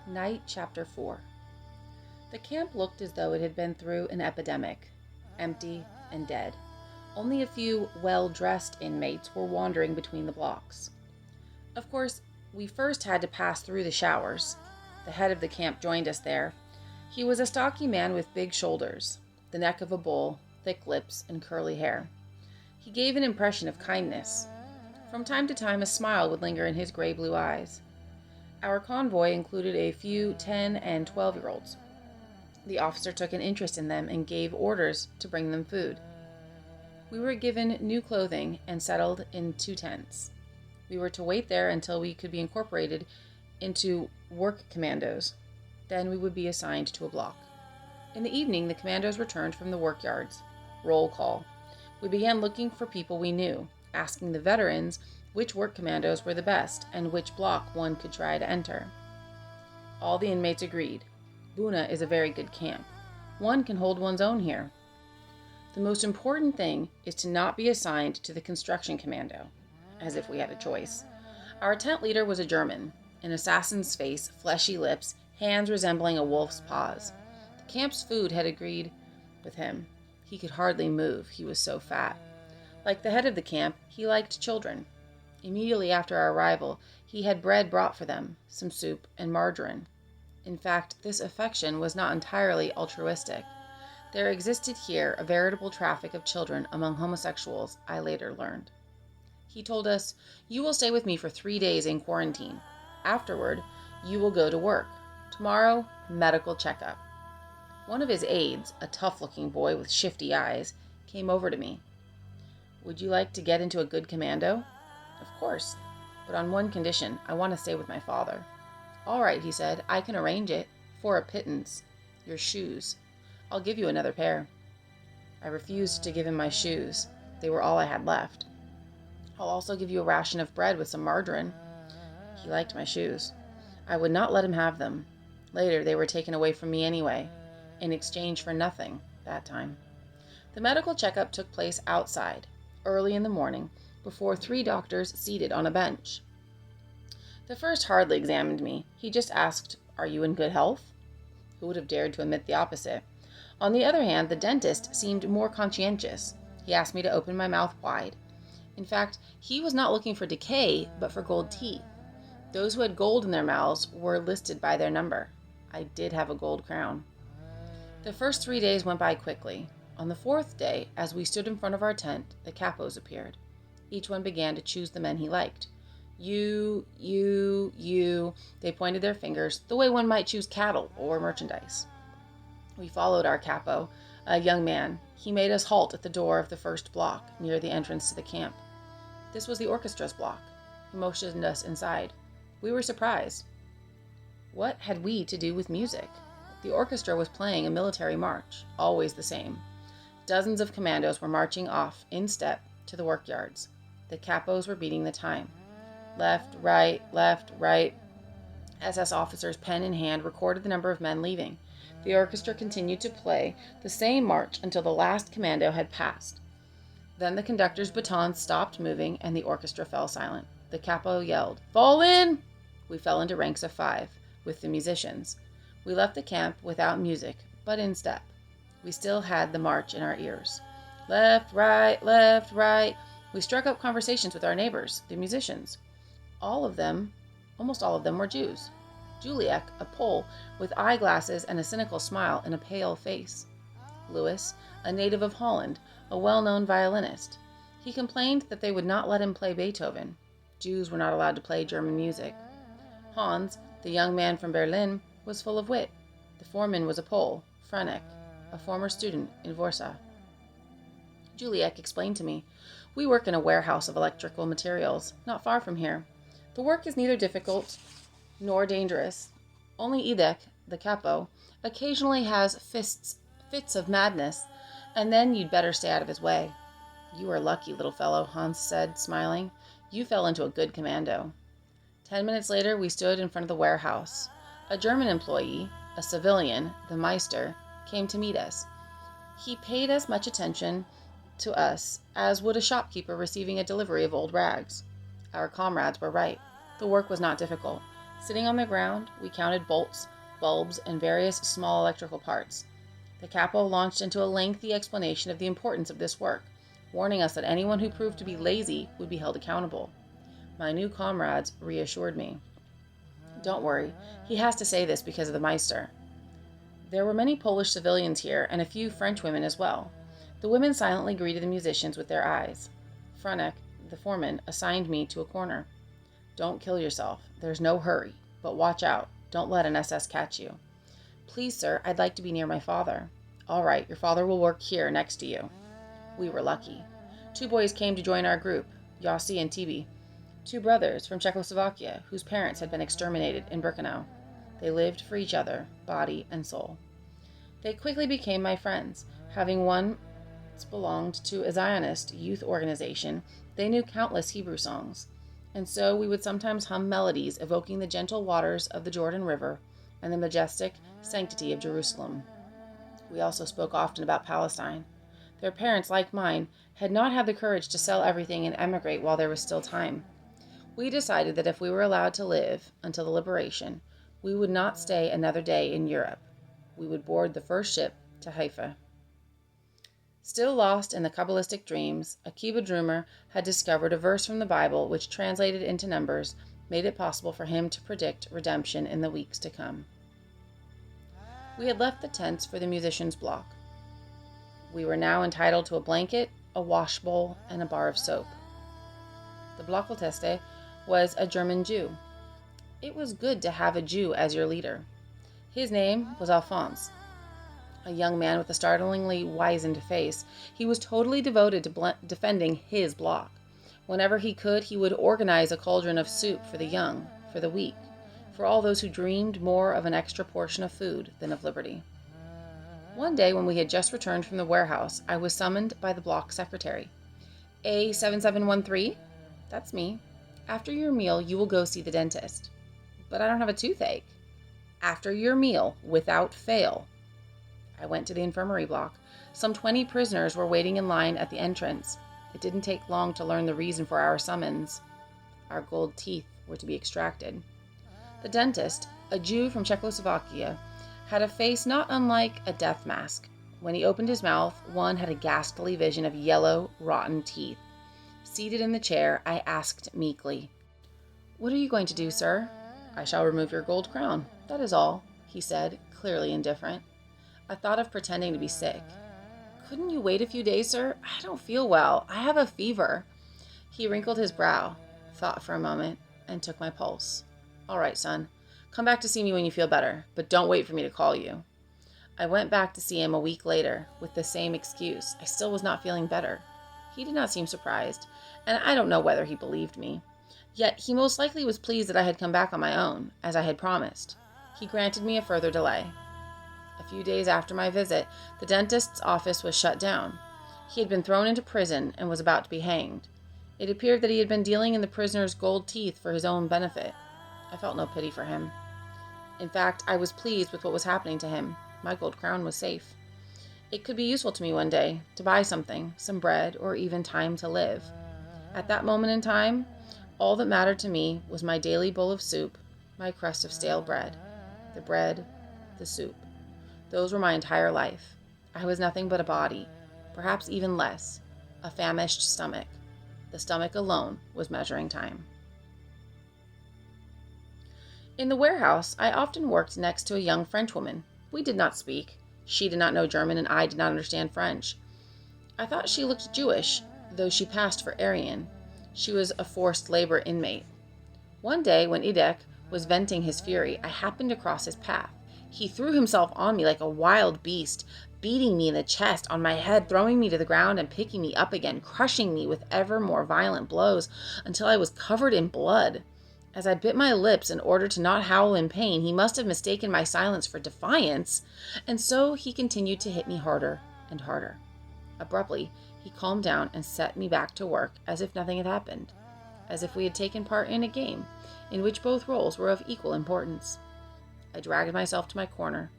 Night, Chapter 4. The camp looked as though it had been through an epidemic, empty and dead. Only a few well-dressed inmates were wandering between the blocks. Of course, we first had to pass through the showers. The head of the camp joined us there. He was a stocky man with big shoulders, the neck of a bull, thick lips, and curly hair. He gave an impression of kindness. From time to time, a smile would linger in his gray-blue eyes. Our convoy included a few 10 and 12-year-olds. The officer took an interest in them and gave orders to bring them food. We were given new clothing and settled in 2 tents. We were to wait there until we could be incorporated into work commandos. Then we would be assigned to a block. In the evening, the commandos returned from the work yards. Roll call. We began looking for people we knew, asking the veterans which work commandos were the best and which block one could try to enter. All the inmates agreed. Buna is a very good camp. One can hold one's own here. The most important thing is to not be assigned to the construction commando, as if we had a choice. Our tent leader was a German, an assassin's face, fleshy lips, hands resembling a wolf's paws. The camp's food had agreed with him. He could hardly move, he was so fat. Like the head of the camp, he liked children. Immediately after our arrival, he had bread brought for them, some soup, and margarine. In fact, this affection was not entirely altruistic. There existed here a veritable traffic of children among homosexuals, I later learned. He told us, "You will stay with me for 3 days in quarantine. Afterward, you will go to work. Tomorrow, medical checkup." One of his aides, a tough-looking boy with shifty eyes, came over to me. "Would you like to get into a good commando?" "Of course, but on one condition. I want to stay with my father." "All right," he said. "I can arrange it. For a pittance. Your shoes. I'll give you another pair." I refused to give him my shoes. They were all I had left. "I'll also give you a ration of bread with some margarine." He liked my shoes. I would not let him have them. Later, they were taken away from me anyway, in exchange for nothing that time. The medical checkup took place outside, early in the morning, before 3 doctors seated on a bench. The first hardly examined me. He just asked, "Are you in good health?" Who would have dared to admit the opposite? On the other hand, the dentist seemed more conscientious. He asked me to open my mouth wide. In fact, he was not looking for decay, but for gold teeth. Those who had gold in their mouths were listed by their number. I did have a gold crown. The first 3 days went by quickly. On the 4th day, as we stood in front of our tent, the capos appeared. Each one began to choose the men he liked. You. They pointed their fingers, the way one might choose cattle or merchandise. We followed our capo, a young man. He made us halt at the door of the first block, near the entrance to the camp. This was the orchestra's block. He motioned us inside. We were surprised. What had we to do with music? The orchestra was playing a military march, always the same. Dozens of commandos were marching off, in step, to the work yards. The capos were beating the time. Left, right, left, right. SS officers, pen in hand, recorded the number of men leaving. The orchestra continued to play the same march until the last commando had passed. Then the conductor's baton stopped moving and the orchestra fell silent. The capo yelled, "Fall in!" We fell into ranks of 5, with the musicians. We left the camp without music, but in step. We still had the march in our ears. Left, right, left, right. We struck up conversations with our neighbors, the musicians. Almost all of them were Jews. Juliek, a Pole, with eyeglasses and a cynical smile and a pale face. Louis, a native of Holland, a well-known violinist. He complained that they would not let him play Beethoven. Jews were not allowed to play German music. Hans, the young man from Berlin, was full of wit. The foreman was a Pole, Franek, a former student in Warsaw. Juliek explained to me, "We work in a warehouse of electrical materials, not far from here. The work is neither difficult nor dangerous. Only Idek, the capo, occasionally has fits of madness, and then you'd better stay out of his way." "You are lucky, little fellow," Hans said, smiling. "You fell into a good commando." 10 minutes later, we stood in front of the warehouse. A German employee, a civilian, the Meister, came to meet us. He paid as much attention to us as would a shopkeeper receiving a delivery of old rags. Our comrades were right. The work was not difficult. Sitting on the ground, we counted bolts, bulbs, and various small electrical parts. The capo launched into a lengthy explanation of the importance of this work, warning us that anyone who proved to be lazy would be held accountable. My new comrades reassured me. Don't worry, he has to say this because of the Meister. There were many Polish civilians here and a few French women as well. The women silently greeted the musicians with their eyes. Franek, the foreman, assigned me to a corner. Don't kill yourself. There's no hurry, but watch out. Don't let an SS catch you. Please, sir, I'd like to be near my father. All right, your father will work here next to you. We were lucky. 2 boys came to join our group, Yossi and Tibi, 2 brothers from Czechoslovakia whose parents had been exterminated in Birkenau. They lived for each other, body and soul. They quickly became my friends. Having once belonged to a Zionist youth organization, they knew countless Hebrew songs, and so we would sometimes hum melodies evoking the gentle waters of the Jordan River and the majestic sanctity of Jerusalem. We also spoke often about Palestine. Their parents, like mine, had not had the courage to sell everything and emigrate while there was still time. We decided that if we were allowed to live until the liberation, we would not stay another day in Europe. We would board the first ship to Haifa. Still lost in the Kabbalistic dreams, Akiba Drumer had discovered a verse from the Bible which, translated into numbers, made it possible for him to predict redemption in the weeks to come. We had left the tents for the musicians' block. We were now entitled to a blanket, a washbowl, and a bar of soap. The Blockälteste was a German Jew. It was good to have a Jew as your leader. His name was Alphonse. A young man with a startlingly wizened face, he was totally devoted to defending his block. Whenever he could, he would organize a cauldron of soup for the young, for the weak, for all those who dreamed more of an extra portion of food than of liberty. One day, when we had just returned from the warehouse, I was summoned by the block secretary. A7713? That's me. After your meal, you will go see the dentist. But I don't have a toothache. After your meal, without fail. I went to the infirmary block. Some 20 prisoners were waiting in line at the entrance. It didn't take long to learn the reason for our summons. Our gold teeth were to be extracted. The dentist, a Jew from Czechoslovakia, had a face not unlike a death mask. When he opened his mouth, one had a ghastly vision of yellow, rotten teeth. Seated in the chair, I asked meekly, "What are you going to do, sir?" "I shall remove your gold crown. That is all," he said, clearly indifferent. I thought of pretending to be sick. "Couldn't you wait a few days, sir? I don't feel well. I have a fever." He wrinkled his brow, thought for a moment, and took my pulse. "All right, son. Come back to see me when you feel better, but don't wait for me to call you." I went back to see him a week later with the same excuse. I still was not feeling better. He did not seem surprised, and I don't know whether he believed me. Yet he most likely was pleased that I had come back on my own, as I had promised. He granted me a further delay. A few days after my visit, the dentist's office was shut down. He had been thrown into prison and was about to be hanged. It appeared that he had been dealing in the prisoner's gold teeth for his own benefit. I felt no pity for him. In fact, I was pleased with what was happening to him. My gold crown was safe. It could be useful to me one day, to buy something, some bread, or even time to live. At that moment in time, all that mattered to me was my daily bowl of soup, my crust of stale bread. The bread, the soup. Those were my entire life. I was nothing but a body, perhaps even less, a famished stomach. The stomach alone was measuring time. In the warehouse, I often worked next to a young Frenchwoman. We did not speak. She did not know German, and I did not understand French. I thought she looked Jewish, though she passed for Aryan. She was a forced labor inmate. One day, when Idek was venting his fury, I happened to cross his path. He threw himself on me like a wild beast, beating me in the chest, on my head, throwing me to the ground and picking me up again, crushing me with ever more violent blows until I was covered in blood. As I bit my lips in order to not howl in pain, he must have mistaken my silence for defiance, and so he continued to hit me harder and harder. Abruptly, he calmed down and set me back to work as if nothing had happened, as if we had taken part in a game in which both roles were of equal importance. I dragged myself to my corner.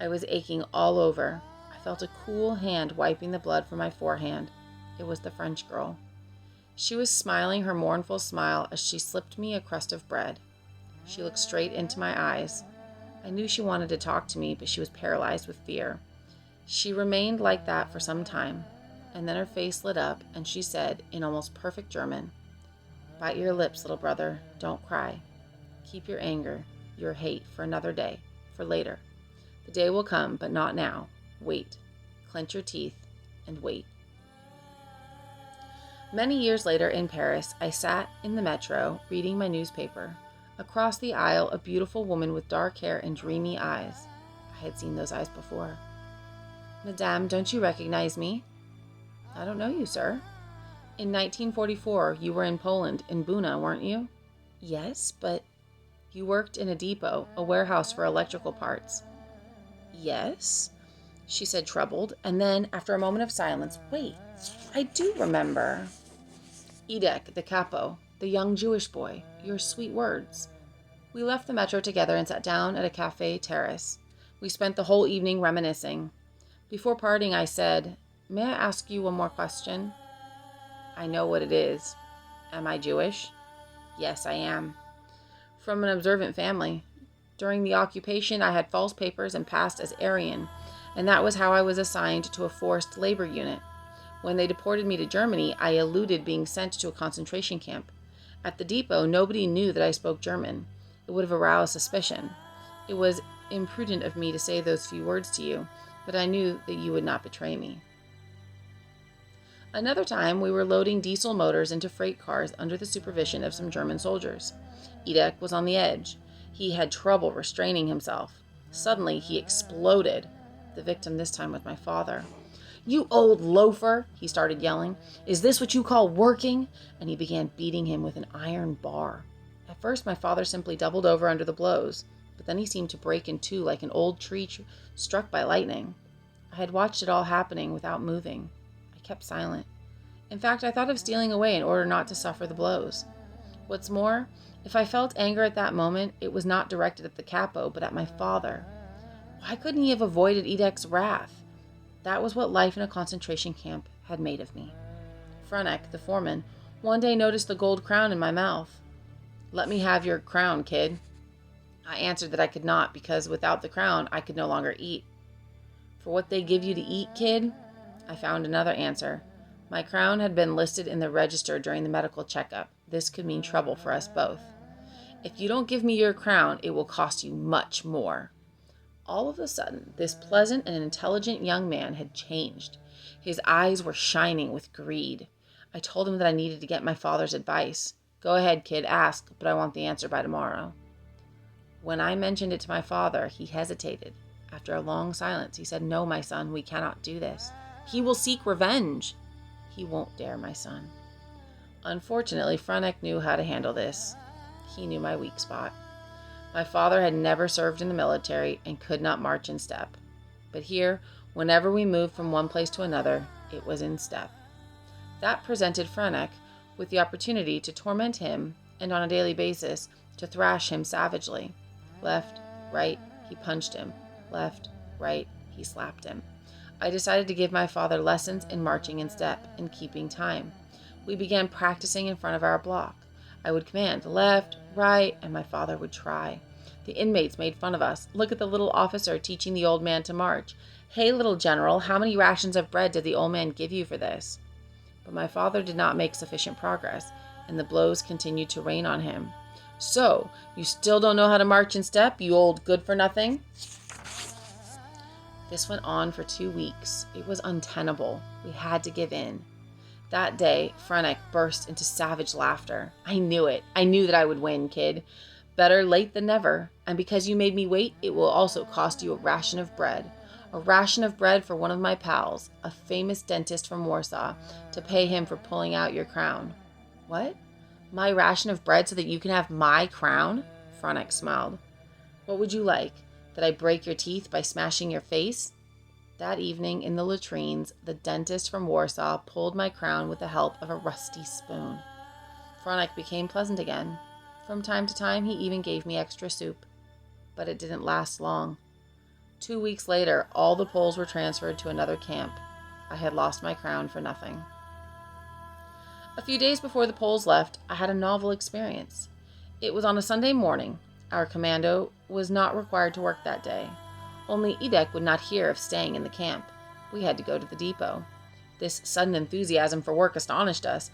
I was aching all over. I felt a cool hand wiping the blood from my forehand. It was the French girl. She was smiling her mournful smile as she slipped me a crust of bread. She looked straight into my eyes. I knew she wanted to talk to me, but she was paralyzed with fear. She remained like that for some time, and then her face lit up, and she said, in almost perfect German, "Bite your lips, little brother. Don't cry. Keep your anger, your hate for another day, for later. The day will come, but not now. Wait. Clench your teeth and wait." Many years later in Paris, I sat in the metro reading my newspaper. Across the aisle, a beautiful woman with dark hair and dreamy eyes. I had seen those eyes before. "Madame, don't you recognize me?" "I don't know you, sir." "In 1944, you were in Poland, in Buna, weren't you?" "Yes, but..." "You worked in a depot, a warehouse for electrical parts." "Yes," she said, troubled, and then, after a moment of silence, "Wait, I do remember. Edek, the capo, the young Jewish boy, your sweet words." We left the metro together and sat down at a cafe terrace. We spent the whole evening reminiscing. Before parting, I said, "May I ask you one more question?" "I know what it is. Am I Jewish?" "Yes, I am. From an observant family. During the occupation, I had false papers and passed as Aryan, and that was how I was assigned to a forced labor unit. When they deported me to Germany, I eluded being sent to a concentration camp. At the depot, nobody knew that I spoke German. It would have aroused suspicion. It was imprudent of me to say those few words to you, but I knew that you would not betray me." Another time, we were loading diesel motors into freight cars under the supervision of some German soldiers. Edek was on the edge. He had trouble restraining himself. Suddenly, he exploded. The victim this time was my father. "You old loafer," he started yelling. "Is this what you call working?" And he began beating him with an iron bar. At first, my father simply doubled over under the blows, but then he seemed to break in two like an old tree struck by lightning. I had watched it all happening without moving. I kept silent. In fact, I thought of stealing away in order not to suffer the blows. What's more, if I felt anger at that moment, it was not directed at the capo, but at my father. Why couldn't he have avoided Edek's wrath? That was what life in a concentration camp had made of me. Franek, the foreman, one day noticed the gold crown in my mouth. "Let me have your crown, kid." I answered that I could not, because without the crown, I could no longer eat. "For what they give you to eat, kid?" I found another answer. My crown had been listed in the register during the medical checkup. This could mean trouble for us both. "If you don't give me your crown, it will cost you much more." All of a sudden, this pleasant and intelligent young man had changed. His eyes were shining with greed. I told him that I needed to get my father's advice. "Go ahead, kid, ask, but I want the answer by tomorrow." When I mentioned it to my father, he hesitated. After a long silence, he said, "No, my son, we cannot do this. He will seek revenge." "He won't dare, my son." Unfortunately, Franek knew how to handle this. He knew my weak spot. My father had never served in the military and could not march in step. But here, whenever we moved from one place to another, it was in step. That presented Franek with the opportunity to torment him and on a daily basis to thrash him savagely. Left, right, he punched him. Left, right, he slapped him. I decided to give my father lessons in marching in step and keeping time. We began practicing in front of our block. I would command left, right, and my father would try. The inmates made fun of us. "Look at the little officer teaching the old man to march. Hey, little general, how many rations of bread did the old man give you for this?" But my father did not make sufficient progress, and the blows continued to rain on him. "So, you still don't know how to march in step, you old good-for-nothing?" This went on for 2 weeks. It was untenable. We had to give in. That day, Franek burst into savage laughter. "I knew it. I knew that I would win, kid. Better late than never. And because you made me wait, it will also cost you a ration of bread. A ration of bread for one of my pals, a famous dentist from Warsaw, to pay him for pulling out your crown." "What? My ration of bread so that you can have my crown?" Franek smiled. "What would you like? That I break your teeth by smashing your face?" That evening, in the latrines, the dentist from Warsaw pulled my crown with the help of a rusty spoon. Franek became pleasant again. From time to time, he even gave me extra soup. But it didn't last long. 2 weeks later, all the Poles were transferred to another camp. I had lost my crown for nothing. A few days before the Poles left, I had a novel experience. It was on a Sunday morning. our commando, was not required to work that day. Only Edek would not hear of staying in the camp. We had to go to the depot. This sudden enthusiasm for work astonished us.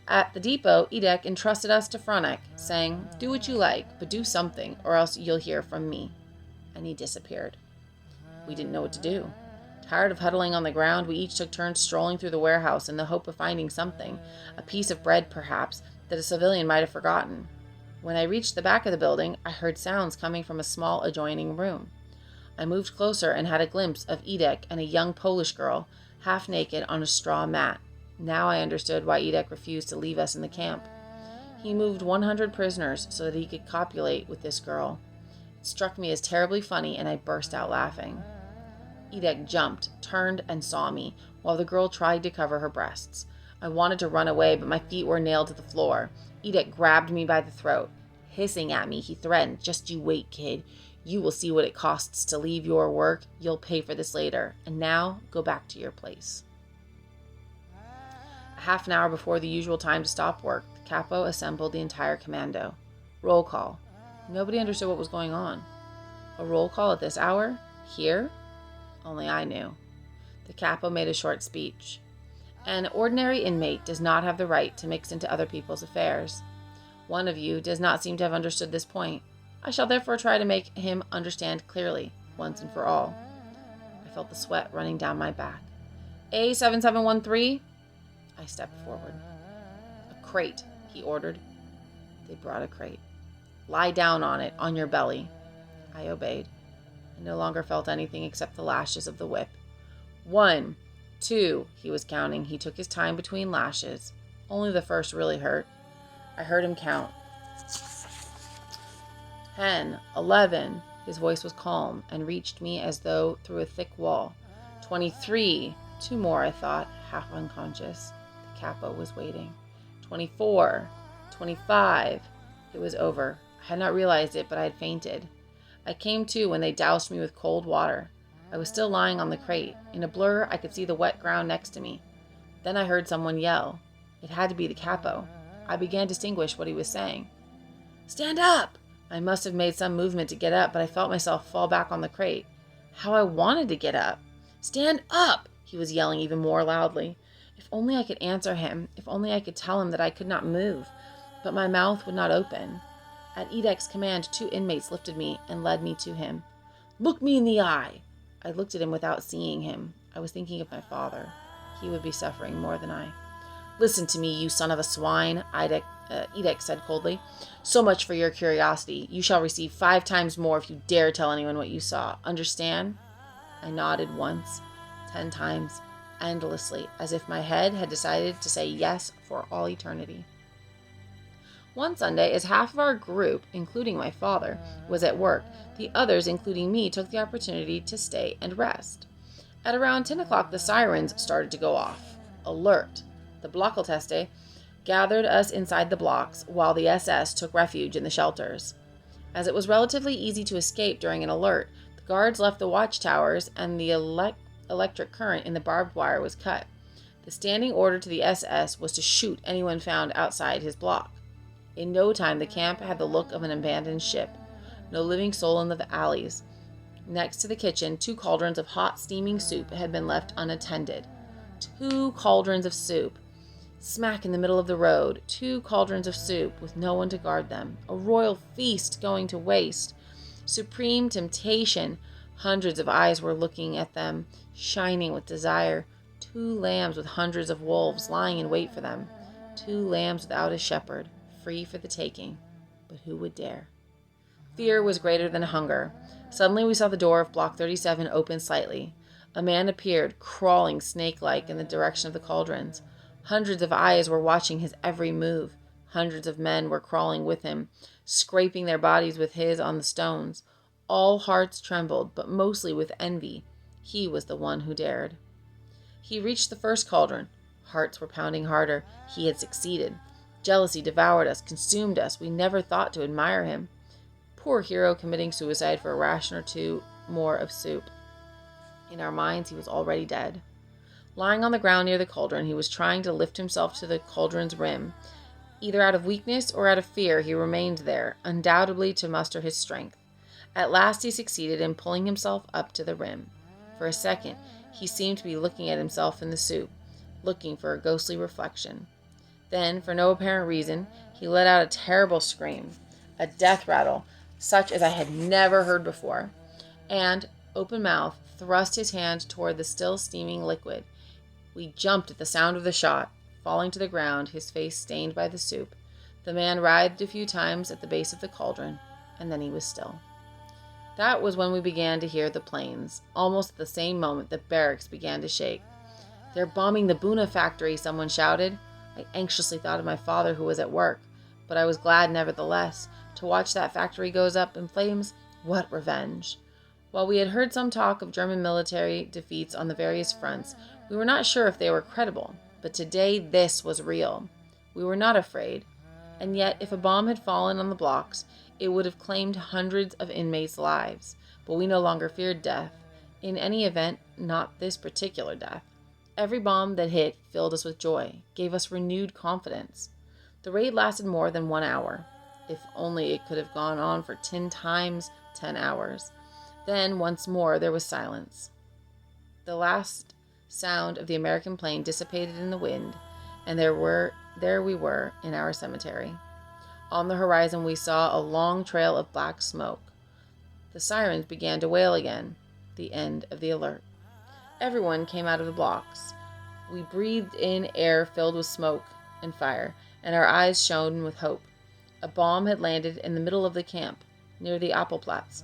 At the depot, Edek entrusted us to Fronek, saying, "Do what you like, but do something, or else you'll hear from me." And he disappeared. We didn't know what to do. Tired of huddling on the ground, we each took turns strolling through the warehouse in the hope of finding something, a piece of bread perhaps, that a civilian might have forgotten. When I reached the back of the building, I heard sounds coming from a small adjoining room. I moved closer and had a glimpse of Edek and a young Polish girl, half naked on a straw mat. Now I understood why Edek refused to leave us in the camp. He moved 100 prisoners so that he could copulate with this girl. It struck me as terribly funny, and I burst out laughing. Edek jumped, turned, and saw me, while the girl tried to cover her breasts. I wanted to run away, but my feet were nailed to the floor. Edek grabbed me by the throat. Hissing at me, he threatened, "Just you wait, kid. You will see what it costs to leave your work. You'll pay for this later. And now, go back to your place." A half an hour before the usual time to stop work, the capo assembled the entire commando. Roll call. Nobody understood what was going on. A roll call at this hour? Here? Only I knew. The capo made a short speech. An ordinary inmate does not have the right to mix into other people's affairs. One of you does not seem to have understood this point. I shall therefore try to make him understand clearly, once and for all. I felt the sweat running down my back. A7713? I stepped forward. "A crate," he ordered. They brought a crate. "Lie down on it, on your belly." I obeyed. I no longer felt anything except the lashes of the whip. 1, 2, he was counting. He took his time between lashes. Only the first really hurt. I heard him count. 10, 11. His voice was calm and reached me as though through a thick wall. 23. 2 more, I thought, half unconscious. The capo was waiting. 24. 25. It was over. I had not realized it, but I had fainted. I came to when they doused me with cold water. I was still lying on the crate. In a blur, I could see the wet ground next to me. Then I heard someone yell. It had to be the capo. I began to distinguish what he was saying. "Stand up!" I must have made some movement to get up, but I felt myself fall back on the crate. How I wanted to get up! "Stand up!" he was yelling even more loudly. If only I could answer him. If only I could tell him that I could not move. But my mouth would not open. At Edek's command, 2 inmates lifted me and led me to him. "Look me in the eye!" I looked at him without seeing him. I was thinking of my father. He would be suffering more than I. "Listen to me, you son of a swine," Edek said coldly. "So much for your curiosity. You shall receive 5 times more if you dare tell anyone what you saw. Understand?" I nodded once, 10 times, endlessly, as if my head had decided to say yes for all eternity. One Sunday, as half of our group, including my father, was at work, the others, including me, took the opportunity to stay and rest. At around 10 o'clock, the sirens started to go off. Alert! The Blockelteste gathered us inside the blocks, while the SS took refuge in the shelters. As it was relatively easy to escape during an alert, the guards left the watchtowers, and the electric current in the barbed wire was cut. The standing order to the SS was to shoot anyone found outside his block. In no time, the camp had the look of an abandoned ship. No living soul in the alleys. Next to the kitchen, 2 cauldrons of hot, steaming soup had been left unattended. 2 cauldrons of soup. Smack in the middle of the road, 2 cauldrons of soup with no one to guard them. A royal feast going to waste. Supreme temptation. Hundreds of eyes were looking at them, shining with desire. 2 lambs with hundreds of wolves lying in wait for them. 2 lambs without a shepherd, free for the taking. But who would dare? Fear was greater than hunger. Suddenly we saw the door of Block 37 open slightly. A man appeared, crawling snake-like in the direction of the cauldrons. Hundreds of eyes were watching his every move. Hundreds of men were crawling with him, scraping their bodies with his on the stones. All hearts trembled, but mostly with envy. He was the one who dared. He reached the first cauldron. Hearts were pounding harder. He had succeeded. Jealousy devoured us, consumed us. We never thought to admire him. Poor hero committing suicide for a ration or 2 more of soup. In our minds, he was already dead. Lying on the ground near the cauldron, he was trying to lift himself to the cauldron's rim. Either out of weakness or out of fear, he remained there, undoubtedly to muster his strength. At last he succeeded in pulling himself up to the rim. For a second, he seemed to be looking at himself in the soup, looking for a ghostly reflection. Then, for no apparent reason, he let out a terrible scream, a death rattle, such as I had never heard before, and, open mouth, thrust his hand toward the still steaming liquid. We jumped at the sound of the shot, falling to the ground, his face stained by the soup. The man writhed a few times at the base of the cauldron, and then he was still. That was when we began to hear the planes. Almost at the same moment, the barracks began to shake. "They're bombing the Buna factory," someone shouted. I anxiously thought of my father, who was at work, but I was glad nevertheless to watch that factory goes up in flames. What revenge! While we had heard some talk of German military defeats on the various fronts, we were not sure if they were credible, but today this was real. We were not afraid, and yet if a bomb had fallen on the blocks, it would have claimed hundreds of inmates' lives, but we no longer feared death. In any event, not this particular death. Every bomb that hit filled us with joy, gave us renewed confidence. The raid lasted more than 1 hour. If only it could have gone on for 10 times 10 hours. Then, once more, there was silence. The last sound of the American plane dissipated in the wind, and there we were in our cemetery. On the horizon we saw a long trail of black smoke. The sirens began to wail again, the end of the alert. Everyone came out of the blocks. We breathed in air filled with smoke and fire, and our eyes shone with hope. A bomb had landed in the middle of the camp, near the Appelplatz,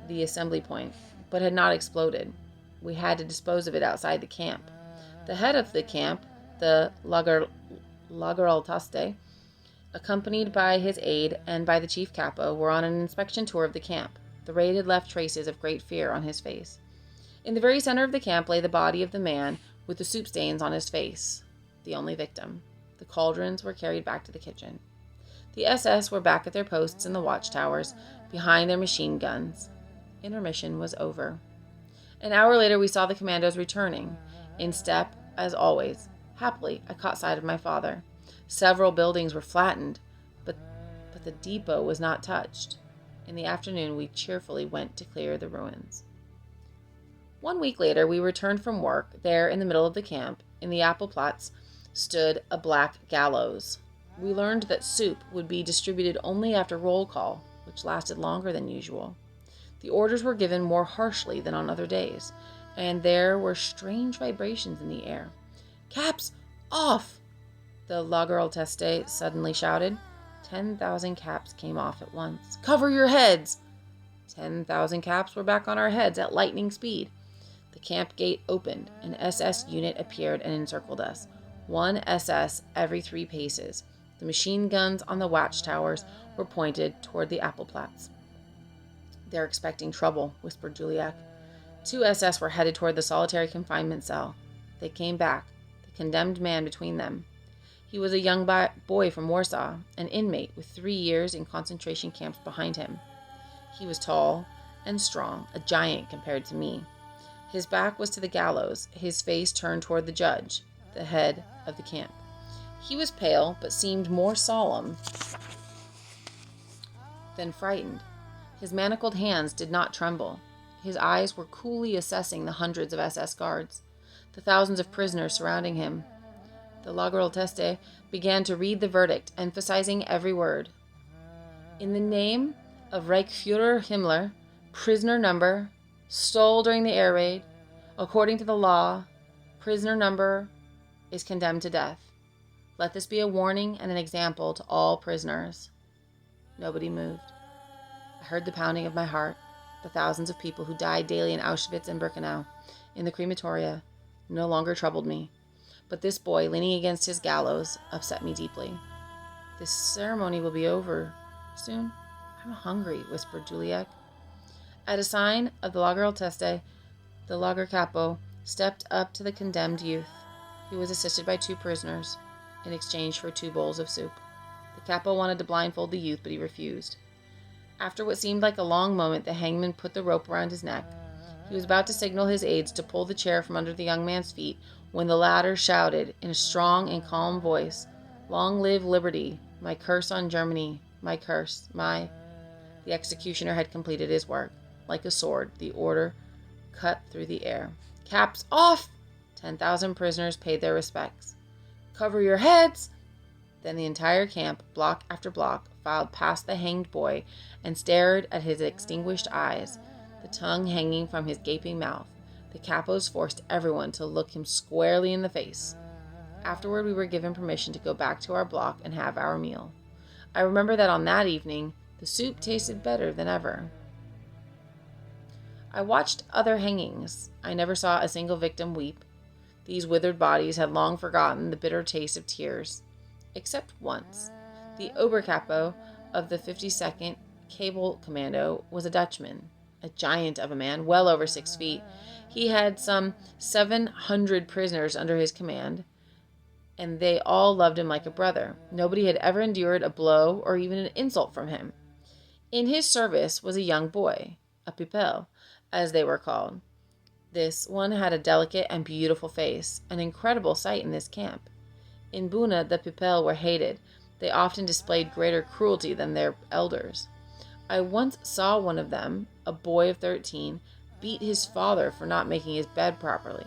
the assembly point, but had not exploded. We had to dispose of it outside the camp. The head of the camp, the Lageraltaste, accompanied by his aide and by the chief capo, were on an inspection tour of the camp. The raid had left traces of great fear on his face. In the very center of the camp lay the body of the man with the soup stains on his face, the only victim. The cauldrons were carried back to the kitchen. The SS were back at their posts in the watchtowers, behind their machine guns. Intermission was over. An hour later we saw the commandos returning, in step, as always. Happily, I caught sight of my father. Several buildings were flattened, but the depot was not touched. In the afternoon, we cheerfully went to clear the ruins. 1 week later, we returned from work. There, in the middle of the camp, in the Appelplatz, stood a black gallows. We learned that soup would be distributed only after roll call, which lasted longer than usual. The orders were given more harshly than on other days, and there were strange vibrations in the air. "Caps off!" the Lageraltaste suddenly shouted. 10,000 caps came off at once. "Cover your heads!" 10,000 caps were back on our heads at lightning speed. The camp gate opened. An SS unit appeared and encircled us. 1 SS every 3 paces. The machine guns on the watchtowers were pointed toward the Appelplatz. "They're expecting trouble," whispered Juliak. 2 SS were headed toward the solitary confinement cell. They came back, the condemned man between them. He was a young boy from Warsaw, an inmate with 3 years in concentration camps behind him. He was tall and strong, a giant compared to me. His back was to the gallows, his face turned toward the judge, the head of the camp. He was pale, but seemed more solemn than frightened. His manacled hands did not tremble. His eyes were coolly assessing the hundreds of SS guards, the thousands of prisoners surrounding him. The Lageraltaste began to read the verdict, emphasizing every word. "In the name of Reichsfuhrer Himmler, prisoner number, stole during the air raid. According to the law, prisoner number is condemned to death. Let this be a warning and an example to all prisoners." Nobody moved. I heard the pounding of my heart. The thousands of people who died daily in Auschwitz and Birkenau, in the crematoria, no longer troubled me. But this boy, leaning against his gallows, upset me deeply. "This ceremony will be over soon. I'm hungry," whispered Juliak. At a sign of the Lageraltaste, the Lager Capo stepped up to the condemned youth. He was assisted by 2 prisoners, in exchange for 2 bowls of soup. The capo wanted to blindfold the youth, but he refused. After what seemed like a long moment, the hangman put the rope around his neck. He was about to signal his aides to pull the chair from under the young man's feet when the latter shouted in a strong and calm voice, Long live liberty! My curse on Germany! My curse! My... The executioner had completed his work. Like a sword, the order cut through the air. Caps off! 10,000 prisoners paid their respects. Cover your heads! Then the entire camp, block after block, filed past the hanged boy and stared at his extinguished eyes, the tongue hanging from his gaping mouth. The capos forced everyone to look him squarely in the face. Afterward, we were given permission to go back to our block and have our meal. I remember that on that evening, the soup tasted better than ever. I watched other hangings. I never saw a single victim weep. These withered bodies had long forgotten the bitter taste of tears. Except once. The Oberkapo of the 52nd Cable Commando was a Dutchman, a giant of a man, well over 6 feet. He had some 700 prisoners under his command, and they all loved him like a brother. Nobody had ever endured a blow or even an insult from him. In his service was a young boy, a pipel, as they were called. This one had a delicate and beautiful face, an incredible sight in this camp. In Buna, the pipel were hated. They often displayed greater cruelty than their elders. I once saw one of them, a boy of 13, beat his father for not making his bed properly.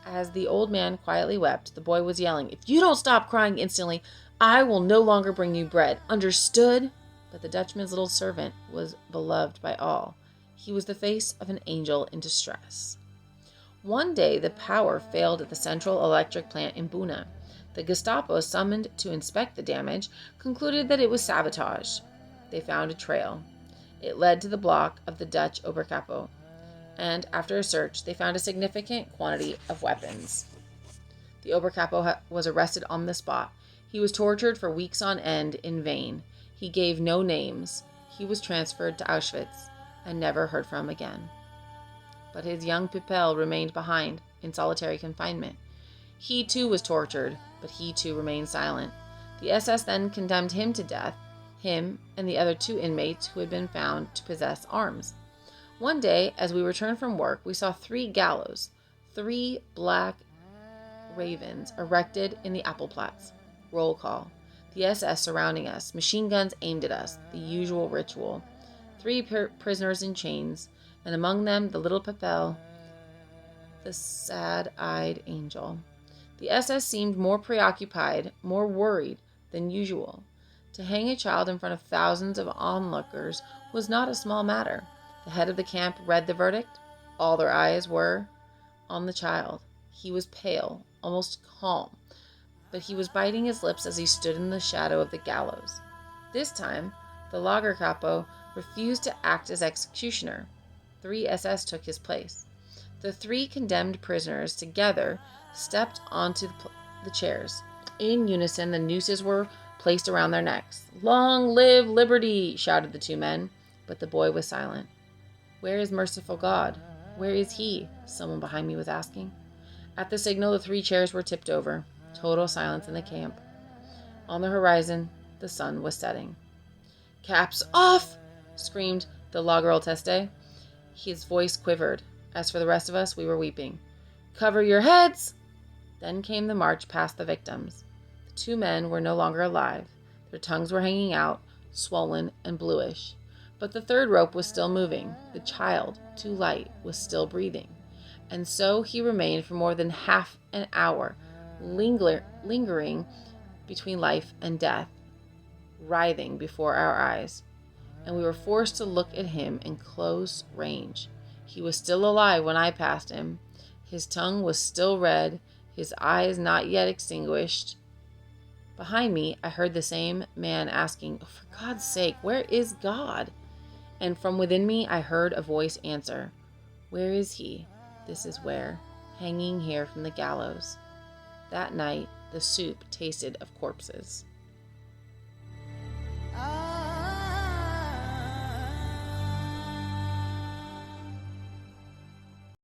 As the old man quietly wept, the boy was yelling, "If you don't stop crying instantly, I will no longer bring you bread. Understood?" But the Dutchman's little servant was beloved by all. He was the face of an angel in distress. One day, the power failed at the central electric plant in Buna. The Gestapo, summoned to inspect the damage, concluded that it was sabotage. They found a trail. It led to the block of the Dutch Oberkapo, and after a search, they found a significant quantity of weapons. The Oberkapo was arrested on the spot. He was tortured for weeks on end in vain. He gave no names. He was transferred to Auschwitz and never heard from again. But his young pupil remained behind in solitary confinement. He too was tortured, but he too remained silent. The SS then condemned him to death, him and the other 2 inmates who had been found to possess arms. One day, as we returned from work, we saw 3 gallows, 3 black ravens erected in the Appelplatz. Roll call. The SS surrounding us, machine guns aimed at us, the usual ritual. 3 prisoners in chains, and among them the little Pepel, the sad-eyed angel. The SS seemed more preoccupied, more worried than usual. To hang a child in front of thousands of onlookers was not a small matter. The head of the camp read the verdict. All their eyes were on the child. He was pale, almost calm, but he was biting his lips as he stood in the shadow of the gallows. This time, the Lagerkapo refused to act as executioner. 3 SS took his place. The 3 condemned prisoners together stepped onto the chairs. In unison, the nooses were placed around their necks. "Long live liberty!" shouted the 2 men, but the boy was silent. "Where is merciful God? Where is he?" someone behind me was asking. At the signal, the 3 chairs were tipped over. Total silence in the camp. On the horizon, the sun was setting. "Caps off!" screamed the Lagerl Teste. His voice quivered. As for the rest of us, we were weeping. "Cover your heads!" Then came the march past the victims. The 2 men were no longer alive. Their tongues were hanging out, swollen and bluish. But the 3rd rope was still moving. The child, too light, was still breathing. And so he remained for more than half an hour, lingering between life and death, writhing before our eyes. And we were forced to look at him in close range. He was still alive when I passed him. His tongue was still red, his eyes not yet extinguished. Behind me, I heard the same man asking, "For God's sake, where is God?" And from within me, I heard a voice answer, "Where is he? This is where, hanging here from the gallows." That night, the soup tasted of corpses.